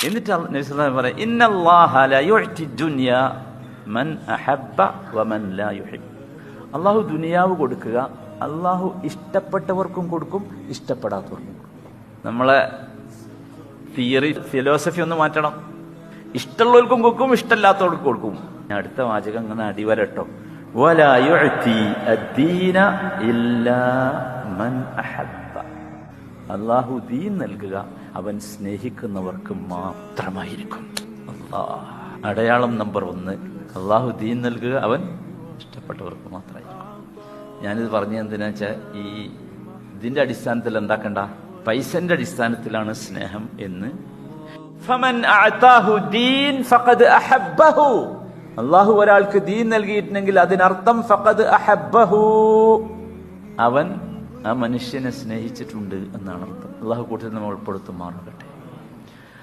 എന്നിട്ട് നബി സല്ലല്ലാഹു അലൈഹി വസല്ലം പറയും, ഇന്നല്ലാഹ ലാ യുഅ്തി ദുനിയ മൻ അഹബ്ബ വമൻ ലാ യുഹിബ്. അള്ളാഹു ദുനിയാവ് കൊടുക്കുക, അള്ളാഹു ഇഷ്ടപ്പെട്ടവർക്കും കൊടുക്കും, ഇഷ്ടപ്പെടാത്തവർക്കും കൊടുക്കും. നമ്മളെ തിയറി ഫിലോസഫി ഒന്ന് മാറ്റണം. ഇഷ്ടമുള്ളവർക്കും കൊടുക്കും, ഇഷ്ടമില്ലാത്തവർക്കും കൊടുക്കും. അടുത്ത വാചകം അങ്ങനെ അടിവരട്ടോ, വലാ യുഅ്തി അദ്ദീന ഇല്ലാ മൻ അഹബ്ബ. അള്ളാഹു ദീൻ നൽകുക അവൻ സ്നേഹിക്കുന്നവർക്ക് മാത്രമായിരിക്കും. അടയാളം നമ്പർ 1, അള്ളാഹു ദീൻ നൽകുക അവൻ ഇഷ്ടപ്പെട്ടവർക്ക് മാത്രമായിരിക്കും. ഞാനിത് പറഞ്ഞ എന്തിനാ വെച്ചാൽ ഇതിന്റെ അടിസ്ഥാനത്തിൽ എന്താക്കണ്ട, പൈസന്റെ അടിസ്ഥാനത്തിലാണ് സ്നേഹം എന്ന്. ഫമൻ അഅതാഹു ദീൻ ഫഖദ് അഹബ്ബഹു. അള്ളാഹു ഒരാൾക്ക് ദീൻ നൽകിയിട്ടുണ്ടെങ്കിൽ അതിനർത്ഥം ഫഖദ് അഹബ്ബഹു, അവൻ ആ മനുഷ്യനെ സ്നേഹിച്ചിട്ടുണ്ട് എന്നാണ് അർത്ഥം. അള്ളാഹു കൂട്ടത്തിൽ നമ്മൾ ഉൾപ്പെടുത്തുമാറാകട്ടെ.